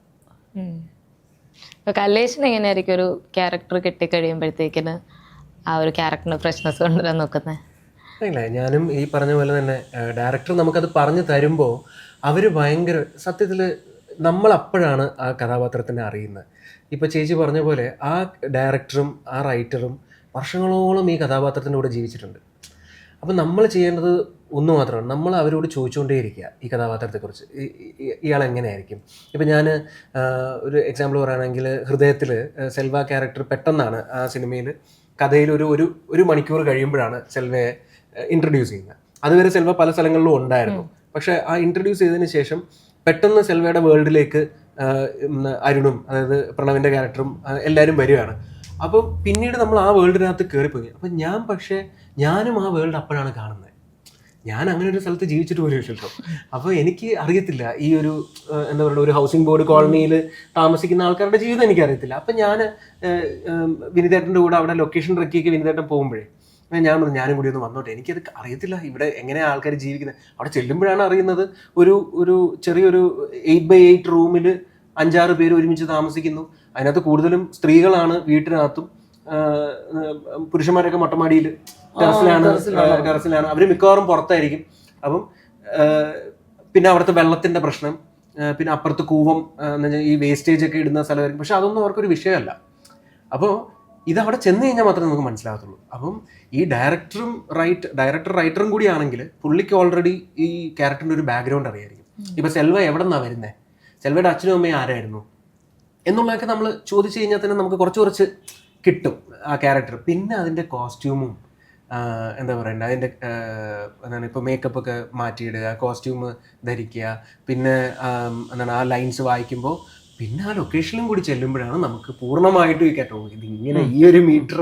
കല്ലേഷിന് എങ്ങനെയായിരിക്കും ഒരു ക്യാരക്ടർ കിട്ടിക്കഴിയുമ്പോഴത്തേക്കിന് ആ ഒരു ക്യാരക്ടറിന് ഫ്രഷ്നെസ് കൊണ്ടുവരാൻ നോക്കുന്നത്? ഇല്ല, ഞാനും ഈ പറഞ്ഞ പോലെ തന്നെ ഡയറക്ടർ നമുക്കത് പറഞ്ഞു തരുമ്പോൾ അവർ ഭയങ്കര സത്യത്തിൽ നമ്മളപ്പോഴാണ് ആ കഥാപാത്രത്തിനെ അറിയുന്നത്. ഇപ്പോൾ ചേച്ചി പറഞ്ഞ പോലെ ആ ഡയറക്ടറും ആ റൈറ്ററും വർഷങ്ങളോളം ഈ കഥാപാത്രത്തിൻ്റെ കൂടെ ജീവിച്ചിട്ടുണ്ട്. അപ്പം നമ്മൾ ചെയ്യേണ്ടത് ഒന്ന് മാത്രമാണ്, നമ്മൾ അവരോട് ചോദിച്ചുകൊണ്ടേയിരിക്കുക ഈ കഥാപാത്രത്തെക്കുറിച്ച്, ഇയാൾ എങ്ങനെയായിരിക്കും. ഇപ്പം ഞാൻ ഒരു എക്സാമ്പിൾ പറയുകയാണെങ്കിൽ ഹൃദയത്തിൽ സെൽവ ക്യാരക്ടർ പെട്ടെന്നാണ് ആ സിനിമയിൽ കഥയിൽ ഒരു മണിക്കൂർ കഴിയുമ്പോഴാണ് സെൽവയെ ഇൻട്രൊഡ്യൂസ് ചെയ്യുന്നത്. അതുവരെ സെൽവ പല സ്ഥലങ്ങളിലും ഉണ്ടായിരുന്നു. പക്ഷേ ആ ഇൻട്രൊഡ്യൂസ് ചെയ്തതിന് ശേഷം പെട്ടെന്ന് സെൽവയുടെ വേൾഡിലേക്ക് അരുണും, അതായത് പ്രണവിൻ്റെ ക്യാരക്ടറും എല്ലാവരും വരികയാണ്. അപ്പം പിന്നീട് നമ്മൾ ആ വേൾഡിനകത്ത് കയറിപ്പോയി. അപ്പം ഞാനും ആ വേൾഡ് അപ്പോഴാണ് കാണുന്നത്. ഞാൻ അങ്ങനെ ഒരു സ്ഥലത്ത് ജീവിച്ചിട്ട് പോലും ഇല്ലല്ലോ. അപ്പോൾ എനിക്ക് അറിയത്തില്ല ഈ ഒരു എന്താ പറയുക, ഒരു ഹൗസിംഗ് ബോർഡ് കോളനിയിൽ താമസിക്കുന്ന ആൾക്കാരുടെ ജീവിതം എനിക്കറിയത്തില്ല. അപ്പം ഞാൻ വിനിതേട്ടൻ്റെ കൂടെ അവിടെ ലൊക്കേഷൻ ട്രക്കിലേക്ക് വിനിതേട്ടൻ പോകുമ്പോഴേ ഞാൻ പറഞ്ഞു ഞാനും കൂടി ഒന്ന് വന്നോട്ടെ, എനിക്കത് അറിയത്തില്ല ഇവിടെ എങ്ങനെയാണ് ആൾക്കാർ ജീവിക്കുന്നത്. അവിടെ ചെല്ലുമ്പോഴാണ് അറിയുന്നത് ഒരു ചെറിയൊരു 8x8 റൂമിൽ 5-6 പേര് ഒരുമിച്ച് താമസിക്കുന്നു. അതിനകത്ത് കൂടുതലും സ്ത്രീകളാണ് വീട്ടിനകത്തും, പുരുഷന്മാരൊക്കെ മൊട്ടമാടിയിൽ ടെറസിലാണ്. അവർ മിക്കവാറും പുറത്തായിരിക്കും. അപ്പം പിന്നെ അവിടുത്തെ വെള്ളത്തിൻ്റെ പ്രശ്നം, പിന്നെ അപ്പുറത്ത് കൂവം എന്ന് വെച്ചാൽ ഈ വേസ്റ്റേജ് ഒക്കെ ഇടുന്ന സ്ഥലമായിരിക്കും. പക്ഷെ അതൊന്നും അവർക്കൊരു വിഷയമല്ല. അപ്പോൾ ഇതവിടെ ചെന്ന് കഴിഞ്ഞാൽ മാത്രമേ നമുക്ക് മനസ്സിലാകത്തുള്ളൂ. അപ്പം ഈ ഡയറക്ടർ റൈറ്ററും കൂടിയാണെങ്കിൽ പുള്ളിക്ക് ഓൾറെഡി ഈ ക്യാരക്ടറിൻ്റെ ഒരു ബാക്ക്ഗ്രൗണ്ട് അറിയായിരിക്കും. ഇപ്പം സെൽവ എവിടെ നിന്നാണ് വരുന്നത്, സെൽവയുടെ അച്ഛനും അമ്മയും ആരായിരുന്നു എന്നുള്ളതൊക്കെ നമ്മൾ ചോദിച്ചു കഴിഞ്ഞാൽ തന്നെ നമുക്ക് കുറച്ച് കിട്ടും ആ ക്യാരക്ടർ. പിന്നെ അതിൻ്റെ കോസ്റ്റ്യൂമും എന്താ പറയണ്ടേ, അതിൻ്റെ എന്താണ് ഇപ്പോൾ മേക്കപ്പൊക്കെ മാറ്റിയിടുക, കോസ്റ്റ്യൂം ധരിക്കുക, പിന്നെ എന്താണ് ആ ലൈൻസ് വായിക്കുമ്പോൾ പിന്നെ ആ ലൊക്കേഷനിലും കൂടി ചെല്ലുമ്പോഴാണ് നമുക്ക് പൂർണ്ണമായിട്ടും ഈ കേട്ടോ ഇതിങ്ങനെ ഈ ഒരു മീറ്റർ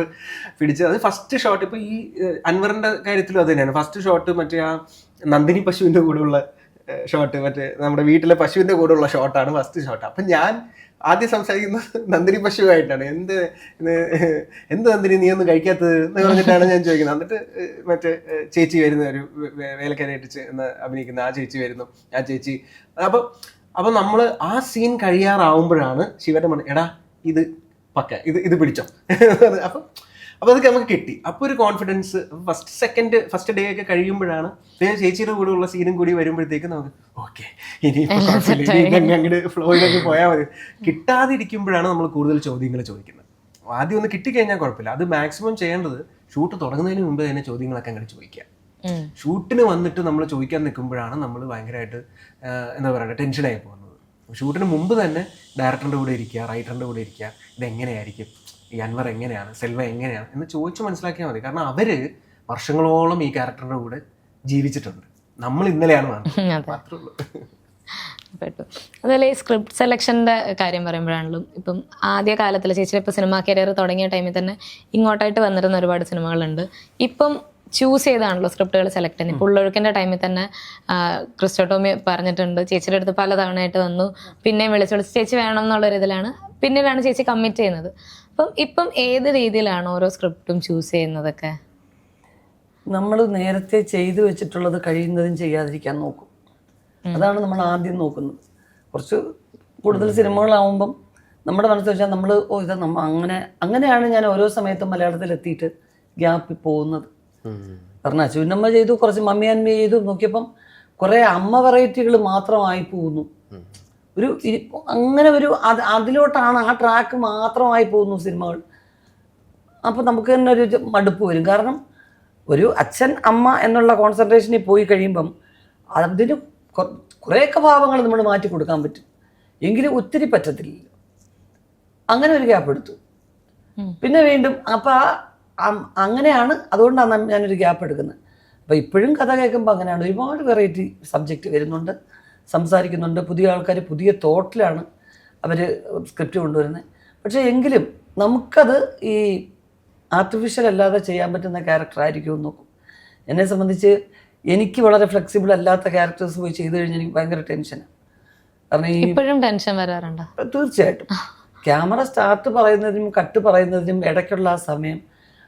പിടിച്ച്. അത് ഫസ്റ്റ് ഷോട്ട്, ഇപ്പോൾ ഈ അൻവറിൻ്റെ കാര്യത്തിലും അത് തന്നെയാണ്. ഫസ്റ്റ് ഷോട്ട് മറ്റേ ആ നന്ദിനി പശുവിൻ്റെ കൂടെയുള്ള ഷോട്ട്, മറ്റേ നമ്മുടെ വീട്ടിലെ പശുവിൻ്റെ കൂടെയുള്ള ഷോട്ടാണ് ഫസ്റ്റ് ഷോട്ട്. അപ്പം ഞാൻ ആദ്യം സംസാരിക്കുന്നത് നന്ദിനി പശുവായിട്ടാണ്. എന്ത് നന്ദിനി നീ ഒന്നും കഴിക്കാത്തത് എന്ന് പറഞ്ഞിട്ടാണ് ഞാൻ ചോദിക്കുന്നത്. എന്നിട്ട് മറ്റേ ചേച്ചി വരുന്ന ഒരു വേലക്കാരായിട്ട് അഭിനയിക്കുന്ന ആ ചേച്ചി വരുന്നു. ആ ചേച്ചി അപ്പം നമ്മൾ ആ സീൻ കഴിയാറാവുമ്പോഴാണ് ശിവന്റെ മണി എടാ ഇത് പക്ക ഇത് പിടിച്ചോ അപ്പോൾ അതൊക്കെ നമുക്ക് കിട്ടി. അപ്പോൾ ഒരു കോൺഫിഡൻസ് ഫസ്റ്റ് ഡേ ഒക്കെ കഴിയുമ്പോഴാണ് ചേച്ചിയുടെ കൂടെ ഉള്ള സീനും കൂടി വരുമ്പോഴത്തേക്ക് നമുക്ക് ഓക്കെ ഇനി അങ്ങോട്ട് ഫ്ലോയിലൊക്കെ പോയാൽ മതി. കിട്ടാതിരിക്കുമ്പോഴാണ് നമ്മൾ കൂടുതൽ ചോദ്യങ്ങൾ ചോദിക്കുന്നത്. ആദ്യം ഒന്ന് കിട്ടിക്കഴിഞ്ഞാൽ കുഴപ്പമില്ല. അത് മാക്സിമം ചെയ്യേണ്ടത് ഷൂട്ട് തുടങ്ങുന്നതിന് മുമ്പ് തന്നെ ചോദ്യങ്ങളൊക്കെ അങ്ങനെ ചോദിക്കുക. ഷൂട്ടിന് വന്നിട്ട് നമ്മൾ ചോദിക്കാൻ നിൽക്കുമ്പോഴാണ് നമ്മൾ ഭയങ്കരമായിട്ട് എന്താ പറയുക ടെൻഷനായി പോകുന്നത്. ഷൂട്ടിന് മുമ്പ് തന്നെ ഡയറക്ടറിൻ്റെ കൂടെ ഇരിക്കുക, റൈറ്ററിൻ്റെ കൂടെ ഇരിക്കുക, ഇതെങ്ങനെയായിരിക്കും, ഈ അൻവർ എങ്ങനെയാണ്, സെൽവ എങ്ങനെയാണ് എന്ന് ചോദിച്ച് മനസ്സിലാക്കിയാൽ മതി. കാരണം അവർ വർഷങ്ങളോളം ഈ ക്യാരക്ടറിൻ്റെ കൂടെ ജീവിച്ചിട്ടുണ്ട്. നമ്മൾ ഇന്നലെയാണ് മാത്രമേ ഉള്ളൂ. അതുപോലെ ഈ സ്ക്രിപ്റ്റ് സെലക്ഷൻ്റെ കാര്യം പറയുമ്പോഴാണല്ലോ, ഇപ്പം ആദ്യ കാലത്തിൽ ചേച്ചി ഇപ്പോൾ സിനിമാ കരിയർ തുടങ്ങിയ ടൈമിൽ തന്നെ ഇങ്ങോട്ടായിട്ട് വന്നിരുന്ന ഒരുപാട് സിനിമകളുണ്ട്. ഇപ്പം ചൂസ് ചെയ്താണല്ലോ സ്ക്രിപ്റ്റുകൾ സെലക്ട് ചെയ്യുന്നത്. ഇപ്പോൾ ഉള്ളൊഴുക്കിൻ്റെ ടൈമിൽ തന്നെ ക്രിസ്റ്റോ ടോമി പറഞ്ഞിട്ടുണ്ട്, ചേച്ചിയുടെ അടുത്ത് പല തവണയായിട്ട് വന്നു, പിന്നെയും വിളിച്ച് ചേച്ചി വേണം എന്നുള്ളൊരിതിലാണ് പിന്നീടാണ് ചേച്ചി കമ്മിറ്റ് ചെയ്യുന്നത്. ഇപ്പം ഏത് രീതിയിലാണ് ഓരോ സ്ക്രിപ്റ്റും ചൂസ് ചെയ്യുന്നതൊക്കെ? നമ്മൾ നേരത്തെ ചെയ്തു വെച്ചിട്ടുള്ളത് കഴിയുന്നതും ചെയ്യാതിരിക്കാൻ നോക്കും. അതാണ് നമ്മൾ ആദ്യം നോക്കുന്നത്. കുറച്ച് കൂടുതൽ സിനിമകളാവുമ്പം നമ്മുടെ മനസ്സിൽ വെച്ചാൽ നമ്മൾ ഇത് അങ്ങനെയാണ് ഞാൻ ഓരോ സമയത്തും മലയാളത്തിൽ എത്തിയിട്ട് ഗ്യാപ്പിൽ പോകുന്നത്. കാരണം അച്ഛനമ്മ ചെയ്തു, കുറച്ച് മമ്മി അന്മ ചെയ്തു, നോക്കിയപ്പം കുറേ അമ്മ വെറൈറ്റികൾ മാത്രമായി പോകുന്നു. അങ്ങനെ അതിലോട്ടാണ്, ആ ട്രാക്ക് മാത്രമായി പോകുന്നു സിനിമകൾ. അപ്പോൾ നമുക്ക് തന്നെ ഒരു മടുപ്പ് വരും. കാരണം ഒരു അച്ഛൻ അമ്മ എന്നുള്ള കോൺസെൻട്രേഷനിൽ പോയി കഴിയുമ്പം അതിന് കുറേയൊക്കെ ഭാവങ്ങൾ നമ്മൾ മാറ്റി കൊടുക്കാൻ പറ്റും, എങ്കിലും ഒത്തിരി പറ്റത്തില്ല. അങ്ങനെ ഒരു ഗ്യാപ്പ് എടുത്തു. പിന്നെ വീണ്ടും അപ്പം അങ്ങനെയാണ്, അതുകൊണ്ടാണ് ഞാനൊരു ഗ്യാപ്പ് എടുക്കുന്നത്. അപ്പോൾ ഇപ്പോഴും കഥ കേൾക്കുമ്പോൾ അങ്ങനെയാണ്. ഒരുപാട് വെറൈറ്റി സബ്ജക്റ്റ് വരുന്നുണ്ട്, സംസാരിക്കുന്നുണ്ട്. പുതിയ ആൾക്കാർ പുതിയ തോട്ടിലാണ് അവർ സ്ക്രിപ്റ്റ് കൊണ്ടുവരുന്നത്. പക്ഷേ എങ്കിലും നമുക്കത് ഈ ആർട്ടിഫിഷ്യൽ അല്ലാതെ ചെയ്യാൻ പറ്റുന്ന ക്യാരക്ടറായിരിക്കും നോക്കും. എന്നെ സംബന്ധിച്ച് എനിക്ക് വളരെ ഫ്ലെക്സിബിൾ അല്ലാത്ത ക്യാരക്ടേഴ്സ് പോയി ചെയ്തു കഴിഞ്ഞാൽ എനിക്ക് ഭയങ്കര ടെൻഷനാണ്. കാരണം ഇപ്പോഴും ടെൻഷൻ വരാറുണ്ട്. തീർച്ചയായിട്ടും ക്യാമറ സ്റ്റാർട്ട് പറയുന്നതിനും കട്ട് പറയുന്നതിനും ഇടയ്ക്കുള്ള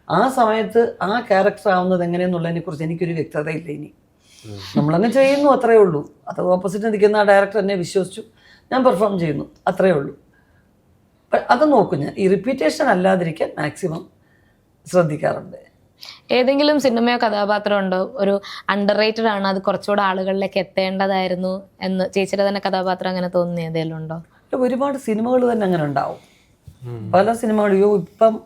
ആ സമയത്ത് ആ ക്യാരക്ടർ ആവുന്നത് എങ്ങനെയെന്നുള്ളതിനെ കുറിച്ച് എനിക്കൊരു വ്യക്തതയില്ല. ഇനി നമ്മളങ്ങ് ചെയ്യുന്നു, അത്രയേ ഉള്ളൂ. അത് ഓപ്പോസിറ്റ് നിൽക്കുന്ന ആ ഡയറക്ടർ എന്നെ വിശ്വസിച്ചു, ഞാൻ പെർഫോം ചെയ്യുന്നു, അത്രയേ ഉള്ളൂ. അത് നോക്കും ഞാൻ. ഈ റിപ്പീറ്റേഷൻ അല്ലാതിരിക്കാൻ മാക്സിമം ശ്രദ്ധിക്കാറുണ്ട്. ഏതെങ്കിലും സിനിമയോ കഥാപാത്രം ഉണ്ടോ ഒരു അണ്ടർ റേറ്റഡ് ആണ്, അത് കുറച്ചുകൂടെ ആളുകളിലേക്ക് എത്തേണ്ടതായിരുന്നു എന്ന് ചേച്ചിയുടെ തന്നെ കഥാപാത്രം അങ്ങനെ തോന്നുന്ന ഏതെങ്കിലും ഉണ്ടോ? ഒരുപാട് സിനിമകൾ തന്നെ അങ്ങനെ ഉണ്ടാവും. പല സിനിമകളെയോ ഇപ്പം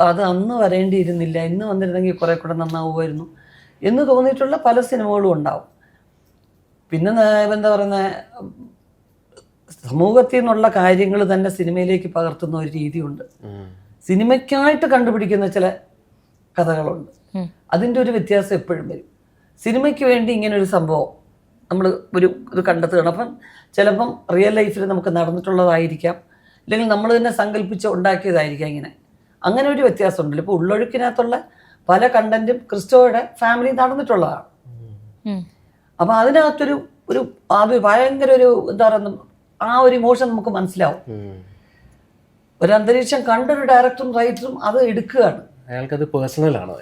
അത് അന്ന് വരേണ്ടിയിരുന്നില്ല, ഇന്ന് വന്നിരുന്നെങ്കിൽ കുറെ കൂടെ നന്നാവുമായിരുന്നു എന്ന് തോന്നിയിട്ടുള്ള പല സിനിമകളും ഉണ്ടാവും. പിന്നെ എന്താ പറയുന്നത്, സമൂഹത്തിൽ നിന്നുള്ള കാര്യങ്ങൾ തന്നെ സിനിമയിലേക്ക് പകർത്തുന്ന ഒരു രീതിയുണ്ട്. സിനിമയ്ക്കായിട്ട് കണ്ടുപിടിക്കുന്ന ചില കഥകളുണ്ട്. അതിൻ്റെ ഒരു വ്യത്യാസം എപ്പോഴും വരും. സിനിമയ്ക്ക് വേണ്ടി ഇങ്ങനെ ഒരു സംഭവം നമ്മൾ ഇത് കണ്ടെത്തുകയാണ്. അപ്പം ചിലപ്പം റിയൽ ലൈഫിൽ നമുക്ക് നടന്നിട്ടുള്ളതായിരിക്കാം, അല്ലെങ്കിൽ നമ്മൾ തന്നെ സങ്കല്പിച്ച് ഉണ്ടാക്കിയതായിരിക്കാം. അങ്ങനെ ഒരു വ്യത്യാസം ഉണ്ടല്ലോ. ഇപ്പോൾ ഉള്ളൊഴുക്കിനകത്തുള്ള പല കണ്ടന്റും ക്രിസ്റ്റോയുടെ ഫാമിലി നടന്നിട്ടുള്ളതാണ്. അപ്പം അതിനകത്തൊരു അത് ഭയങ്കര എന്താ പറയുക, ആ ഒരു ഇമോഷൻ നമുക്ക് മനസ്സിലാവും. ഒരു അന്തരീക്ഷം കണ്ടൊരു ഡയറക്ടറും റൈറ്ററും അത് എടുക്കുകയാണ്. അയാൾക്കത് പേഴ്സണലാണ്,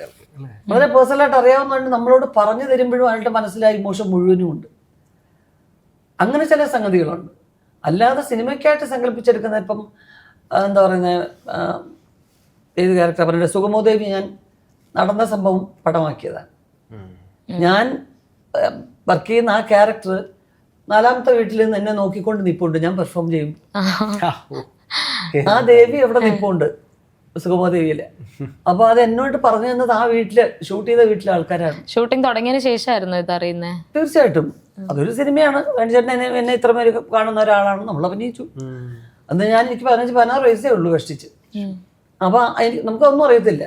വളരെ പേഴ്സണലായിട്ട് അറിയാവുന്നതുകൊണ്ട് നമ്മളോട് പറഞ്ഞു തരുമ്പോഴും അയാളുടെ മനസ്സിലായ ഇമോഷൻ മുഴുവനും ഉണ്ട്. അങ്ങനെ ചില സംഗതികളുണ്ട്. അല്ലാതെ സിനിമയ്ക്കായിട്ട് സങ്കല്പിച്ചെടുക്കുന്ന ഇപ്പം എന്താ പറയുന്നത്, ഏത് ക്യാരക്ടർ പറയുന്നത്, സുഗമോദേവി ഞാൻ നടന്ന സംഭവം പടമാക്കിയതാണ്. ഞാൻ വർക്ക് ചെയ്യുന്ന ആ ക്യാരക്ടർ 4ാമത്തെ വീട്ടിൽ നിന്ന് എന്നെ നോക്കിക്കൊണ്ട് നിൽപ്പുണ്ട്. ഞാൻ പെർഫോം ചെയ്യും. ആ ദേവി എവിടെ നിൽപ്പുണ്ട്, സുഗമോദേവിയില്. അപ്പൊ അത് എന്നോട് പറഞ്ഞു തന്നത് ആ വീട്ടില് ഷൂട്ട് ചെയ്ത വീട്ടിലെ ആൾക്കാരാണ്. ഷൂട്ടിംഗ് തുടങ്ങിയതിന് ശേഷമായിരുന്നു ഇത് അറിയുന്നത്? തീർച്ചയായിട്ടും അതൊരു സിനിമയാണ്. വേണിച്ചേട്ടൻ എന്നെ ഇത്ര പേര് കാണുന്ന ഒരാളാണ്. നമ്മൾ അഭിനയിച്ചു. അന്ന് എനിക്ക് 15-16 വയസ്സേ ഉള്ളൂ കഷ്ടിച്ച്. അപ്പൊ നമുക്കൊന്നും അറിയത്തില്ല.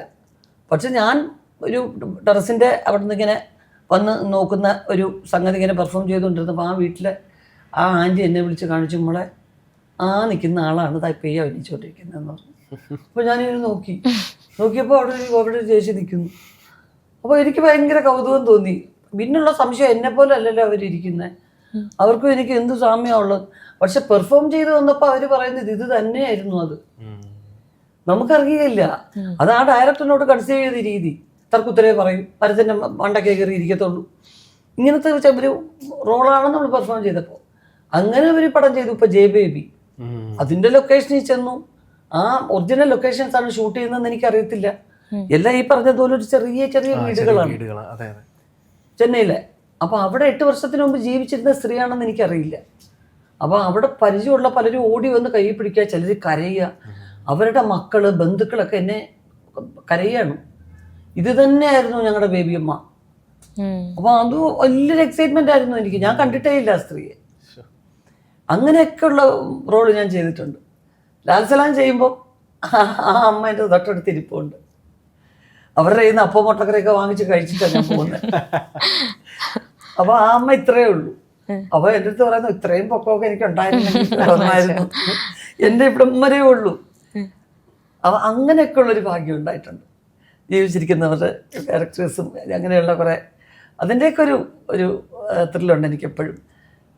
പക്ഷെ ഞാൻ ഒരു ടെറസിന്റെ അവിടെ നിന്ന് ഇങ്ങനെ വന്ന് നോക്കുന്ന ഒരു സംഗതി ഇങ്ങനെ പെർഫോം ചെയ്തുകൊണ്ടിരുന്നപ്പോൾ ആ വീട്ടിലെ ആ ആൻറ്റി എന്നെ വിളിച്ച് കാണിച്ചു, നമ്മളെ നിൽക്കുന്ന ആളാണ് തായ്പയ്യ അഭിനയിച്ചുകൊണ്ടിരിക്കുന്നതെന്ന് പറഞ്ഞു. അപ്പോൾ ഞാനിങ്ങനെ നോക്കിയപ്പോൾ അവിടെ ഒരു ചേച്ചി നിൽക്കുന്നു. അപ്പോൾ എനിക്ക് ഭയങ്കര കൗതുകം തോന്നി. പിന്നുള്ള സംശയം, എന്നെപ്പോലെ അല്ലല്ലോ അവരിയ്ക്കുന്നത്, അവർക്കും എനിക്ക് എന്ത് സാമ്യമുള്ളത്. പക്ഷെ പെർഫോം ചെയ്ത് വന്നപ്പോൾ അവർ പറയുന്നത് ഇത് തന്നെയായിരുന്നു. അത് നമുക്കറിയില്ല. അത് ആ ഡയറക്ടറിനോട് കൺസീവ് ചെയ്ത രീതി. തർക്കുത്തരേ പറയും, പരത്തിൻ്റെ മണ്ടക്കേ കയറി ഇരിക്കത്തുള്ളൂ. ഇങ്ങനത്തെ ഒരു റോളാണ് നമ്മൾ പെർഫോം ചെയ്തപ്പോൾ. അങ്ങനെ ഒരു പടം ചെയ്തു. ഇപ്പോൾ ജെ ബേബി, അതിൻ്റെ ലൊക്കേഷനിൽ ചെന്നു. ആ ഒറിജിനൽ ലൊക്കേഷൻസ് ആണ് ഷൂട്ട് ചെയ്യുന്നതെന്ന് എനിക്കറിയത്തില്ല. എല്ലാം ഈ പറഞ്ഞതുപോലെ ഒരു ചെറിയ വീടുകളാണ് ചെന്നൈയിലെ. അപ്പോൾ അവിടെ 8 വർഷത്തിന് മുമ്പ് ജീവിച്ചിരുന്ന സ്ത്രീയാണെന്ന് എനിക്കറിയില്ല. അപ്പോൾ അവിടെ പരിചയമുള്ള പലരും ഓടി വന്ന് കൈ പിടിക്കുക, ചിലർ കരയുക. അവരുടെ മക്കള് ബന്ധുക്കളൊക്കെ എന്നെ കരയാണ്. ഇത് തന്നെയായിരുന്നു ഞങ്ങളുടെ ബേബിയമ്മ. അപ്പോൾ അത് വലിയൊരു എക്സൈറ്റ്മെന്റ് ആയിരുന്നു എനിക്ക്. ഞാൻ കണ്ടിട്ടേ ഇല്ല ആ സ്ത്രീയെ. അങ്ങനെയൊക്കെയുള്ള റോള് ഞാൻ ചെയ്തിട്ടുണ്ട്. ലാൽസലാം ചെയ്യുമ്പോൾ ആ അമ്മ എൻ്റെ തൊട്ടടുത്ത് ഇരിപ്പുണ്ട്. അവരുടെ കയ്യിൽ നിന്ന് അപ്പം മുട്ടക്കറിയൊക്കെ വാങ്ങിച്ച് കഴിച്ചിട്ടാണ് ഞാൻ പോകുന്നത്. അപ്പോൾ ആ അമ്മ ഇത്രയേ ഉള്ളൂ. അപ്പോൾ എൻ്റെ അടുത്ത് പറയുന്നു, ഇത്രയും പൊക്കമൊക്കെ എനിക്ക് ഉണ്ടായിരുന്നു, എൻ്റെ ഇവിടം വരേ ഉള്ളൂ. അപ്പോൾ അങ്ങനെയൊക്കെയുള്ളൊരു ഭാഗ്യം ഉണ്ടായിട്ടുണ്ട്. ജീവിച്ചിരിക്കുന്നവരുടെ ക്യാരക്ടേഴ്സും അങ്ങനെയുള്ള കുറേ അതിൻ്റെയൊക്കെ ഒരു ത്രില്ലുണ്ട് എനിക്കെപ്പോഴും.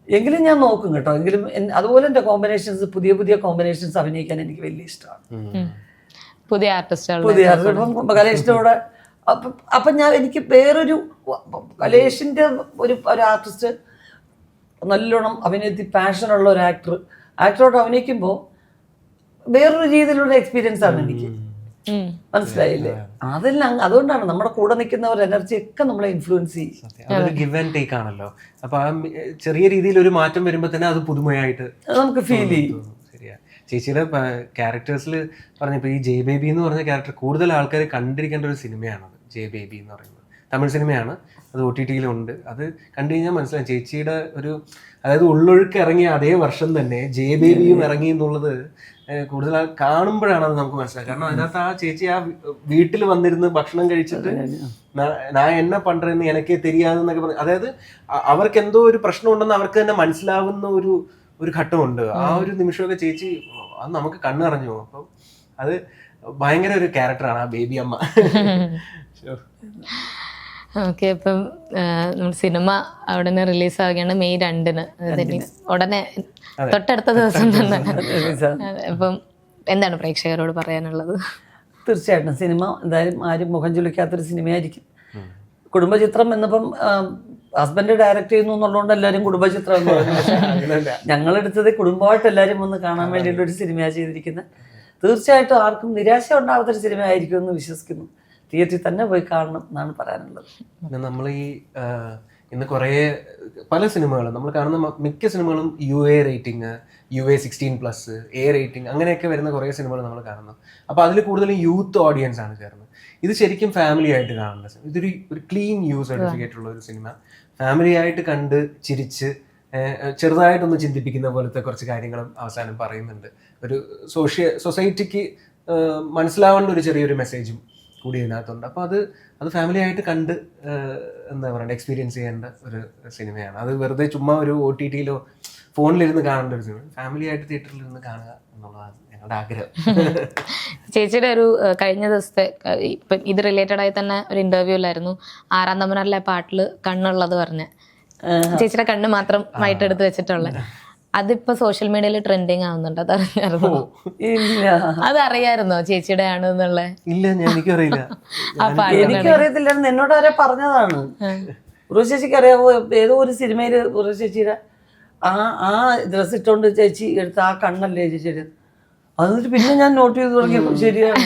എങ്കിലും ഞാൻ നോക്കും കേട്ടോ. എങ്കിലും അതുപോലെ എൻ്റെ കോമ്പിനേഷൻസ്, പുതിയ കോമ്പിനേഷൻസ് അഭിനയിക്കാൻ എനിക്ക് വലിയ ഇഷ്ടമാണ്. പുതിയ ആർട്ടിസ്റ്റ് ഇപ്പം കലേഷിനോട് അപ്പം എനിക്ക് വേറൊരു കലേഷിൻ്റെ ഒരു ആർട്ടിസ്റ്റ്, നല്ലോണം അഭിനയത്തിൽ പാഷനുള്ള ഒരു ആക്ടറോട് അഭിനയിക്കുമ്പോൾ വേറൊരു രീതിയിലുള്ള എക്സ്പീരിയൻസ് ആണ് എനിക്ക്. മനസ്സിലായില്ലേ? അതെല്ലാം അതുകൊണ്ടാണ് നമ്മുടെ കൂടെ നിൽക്കുന്നവർ എനർജി ഒക്കെ നമ്മളെ ഇൻഫ്ലുവൻസ് ചെയ്യും. അതൊരു ഗിവ് ആൻഡ് ടേക്ക് ആണല്ലോ. അപ്പൊ ആ ചെറിയ രീതിയിൽ ഒരു മാറ്റം വരുമ്പോൾ തന്നെ അത് പുതുമയായിട്ട് നമുക്ക് ഫീൽ ചെയ്യും. ശരിയാ. ചേച്ചിയുടെ ക്യാരക്ടേഴ്സിൽ പറഞ്ഞപ്പോൾ ഈ ജെ ബേബി എന്ന് പറഞ്ഞ ക്യാരക്ടർ കൂടുതൽ ആൾക്കാർ കണ്ടിരിക്കേണ്ട ഒരു സിനിമയാണത്. ജെ ബേബി എന്ന് പറയുന്നത് തമിഴ് സിനിമയാണ്. അത് OTT-യിലുണ്ട്. അത് കണ്ടു കഴിഞ്ഞാൽ മനസ്സിലാവും ചേച്ചിയുടെ അതായത് ഉള്ളൊഴുക്ക് ഇറങ്ങിയ അതേ വർഷം തന്നെ ജെ ബേബിയും ഇറങ്ങി എന്നുള്ളത് കൂടുതൽ കാണുമ്പോഴാണ് അത് നമുക്ക് മനസ്സിലാക്കുക. കാരണം അതിനകത്ത് ആ ചേച്ചി ആ വീട്ടിൽ വന്നിരുന്ന് ഭക്ഷണം കഴിച്ചിട്ട് ഞാൻ എന്നെ പണ്ടെന്ന് എനിക്കേ தெரியாதுന്നൊക്കെ പറഞ്ഞു. അതായത് അവർക്ക് എന്തോ ഒരു പ്രശ്നം ഉണ്ടെന്ന് അവർക്ക് തന്നെ മനസ്സിലാവുന്ന ഒരു ഘട്ടമുണ്ട്. ആ ഒരു നിമിഷമൊക്കെ ചേച്ചി അത് നമുക്ക് കണ്ണു നിറഞ്ഞു പോകും. അപ്പം അത് ഭയങ്കര ഒരു ക്യാരക്ടറാണ് ആ ബേബി അമ്മ. ഓക്കെ. അപ്പം നമ്മൾ സിനിമ അവിടെ നിന്ന് റിലീസ് ആവുകയാണ് May 2-ന്. ഉടനെ തൊട്ടടുത്ത ദിവസം തന്നെ. അപ്പം എന്താണ് പ്രേക്ഷകരോട് പറയാനുള്ളത്? തീർച്ചയായിട്ടും സിനിമ എന്തായാലും ആരും മുഖം ചുളിക്കാത്തൊരു സിനിമയായിരിക്കും. കുടുംബചിത്രം എന്നപ്പം ഹസ്ബൻഡ് ഡയറക്റ്റ് ചെയ്യുന്നു എന്നുള്ളതുകൊണ്ട് എല്ലാവരും കുടുംബചിത്രം എന്ന് പറഞ്ഞു. ഞങ്ങളെടുത്തത് കുടുംബമായിട്ട് എല്ലാവരും വന്ന് കാണാൻ വേണ്ടിയിട്ടൊരു സിനിമയാണ് ചെയ്തിരിക്കുന്നത്. തീർച്ചയായിട്ടും ആർക്കും നിരാശ ഉണ്ടാകാത്തൊരു സിനിമ ആയിരിക്കും എന്ന് വിശ്വസിക്കുന്നു. തിയേറ്ററിൽ തന്നെ പോയി കാണണം എന്നാണ് പറയാനുള്ളത്. പിന്നെ നമ്മൾ ഇന്ന് കുറേ പല സിനിമകളും നമ്മൾ കാണുന്ന മിക്ക സിനിമകളും UA rating, UA 16+, A rating അങ്ങനെയൊക്കെ വരുന്ന കുറേ സിനിമകൾ നമ്മൾ കാണുന്നു. അപ്പോൾ അതിൽ കൂടുതലും യൂത്ത് ഓഡിയൻസ് ആണ് കയറുന്നത്. ഇത് ശരിക്കും ഫാമിലി ആയിട്ട് കാണേണ്ട സിനിമ. ഒരു ക്ലീൻ യു സർട്ടിഫിക്കറ്റ് ഉള്ള ഒരു സിനിമ, ഫാമിലി ആയിട്ട് കണ്ട് ചിരിച്ച് ചെറുതായിട്ടൊന്ന് ചിന്തിപ്പിക്കുന്ന പോലത്തെ കുറച്ച് കാര്യങ്ങളും അവസാനം പറയുന്നുണ്ട്. ഒരു സൊസൈറ്റിക്ക് മനസ്സിലാവേണ്ട ഒരു ചെറിയൊരു മെസ്സേജും കൂടി ഇതിനകത്തുണ്ട്. അപ്പോൾ അത് ഫാമിലി ആയിട്ട് കണ്ട് എന്താ പറയുക എക്സ്പീരിയൻസ് ചെയ്യേണ്ട ഒരു സിനിമയാണ്. അത് വെറുതെ ചുമ്മാ ഒരു OTT-യിലോ ഫോണിലിരുന്ന് കാണേണ്ട ഒരു സിനിമ, ഫാമിലി ആയിട്ട് തിയേറ്ററിലിരുന്ന് കാണുക എന്നുള്ളതാണ് ഞങ്ങളുടെ ആഗ്രഹം. ചേച്ചിയുടെ ഒരു കഴിഞ്ഞ ദിവസത്തെ ഇപ്പം ഇത് റിലേറ്റഡ് ആയി തന്നെ ഒരു ഇന്റർവ്യൂലായിരുന്നു 6-ാം തമ്പുരാനിലെ പാട്ടിൽ കണ്ണുള്ളത് പറഞ്ഞ് ചേച്ചിയുടെ കണ്ണ് മാത്രം എടുത്ത് വെച്ചിട്ടുള്ള അതിപ്പോ സോഷ്യൽ മീഡിയയിൽ ട്രെൻഡിങ് ആവുന്നുണ്ട്. അതറിയായിരുന്നോ? ഇല്ല, അതറിയായിരുന്നോ ചേച്ചിയുടെ ആണെന്നുള്ള? ഇല്ല, എനിക്കറിയില്ല. ആ പാട്ട് എനിക്കും അറിയത്തില്ലായിരുന്നു, എന്നോട് ആരെ പറഞ്ഞതാണ്. ഉറവശി ചേച്ചിക്ക് അറിയാമോ? ഏതോ ഒരു സിനിമയിൽ ഉറവശി ചേച്ചിയുടെ ആ ഡ്രസ് ഇട്ടോണ്ട് ചേച്ചി എടുത്ത ആ കണ്ണല്ലേ ചേച്ചിയുടെ. എന്നിട്ട് പിന്നെ ഞാൻ നോട്ട് ചെയ്ത് തുടങ്ങിയപ്പോൾ ശരിയാണ്.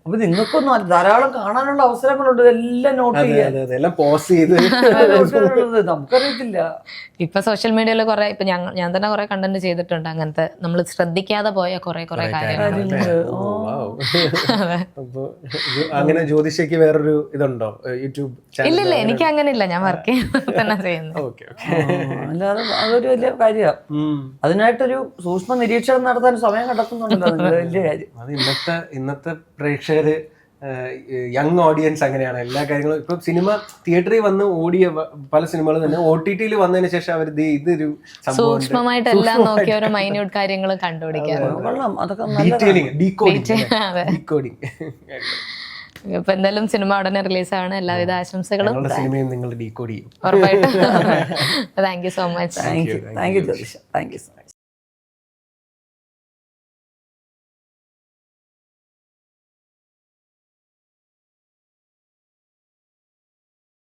അപ്പൊ നിങ്ങൾക്കൊന്നും ധാരാളം കാണാനുള്ള അവസരങ്ങളുണ്ട്, ഇതെല്ലാം നോട്ട് ചെയ്യാൻ പോസ് ചെയ്ത് നമുക്കറിയത്തില്ല. ഇപ്പൊ സോഷ്യൽ മീഡിയയിൽ കുറെ ഇപ്പൊ ഞാൻ തന്നെ കുറെ കണ്ടന്റ് ചെയ്തിട്ടുണ്ട് അങ്ങനത്തെ നമ്മൾ ശ്രദ്ധിക്കാതെ പോയ കുറെ കാര്യങ്ങൾ. അങ്ങനെ ജ്യോതിഷയ്ക്ക് വേറൊരു ഇതുണ്ടോ യൂട്യൂബ് ചാനൽ? ഇല്ലില്ല, എനിക്ക് അങ്ങനെ ഇല്ല, ഞാൻ വർക്ക് തന്നെ ചെയ്യുന്നു. അല്ലാതെ അതൊരു വലിയ കാര്യമാണ്. അതിനായിട്ടൊരു സൂക്ഷ്മ നിരീക്ഷണം നടത്താൻ സമയം കണ്ടെത്തുന്നുണ്ടല്ലോ, വലിയ കാര്യം. അത് ഇന്നത്തെ പ്രേക്ഷകര് യങ് ഓഡിയൻസ് അങ്ങനെയാണ് എല്ലാ കാര്യങ്ങളും. ഇപ്പൊ സിനിമ തിയേറ്ററിൽ വന്ന് ഓടിയ പല സിനിമകളും തന്നെ OTT-ൽ വന്നതിന് ശേഷം അവർ ഇതൊരു സൂക്ഷ്മമായിട്ട് എല്ലാം നോക്കി ഓരോ മൈന്യൂട്ട് കാര്യങ്ങൾ കണ്ടുപിടിക്കാറുണ്ട്. ഇപ്പൊ എന്തായാലും സിനിമ ഉടനെ റിലീസാണ്. എല്ലാവിധ ആശംസകളും. സിനിമയും നിങ്ങൾ ഡീകോഡ് ചെയ്യും ഉറപ്പായിട്ടും. Thank you so much. Thank you ജ്യോതിഷ, താങ്ക് യു.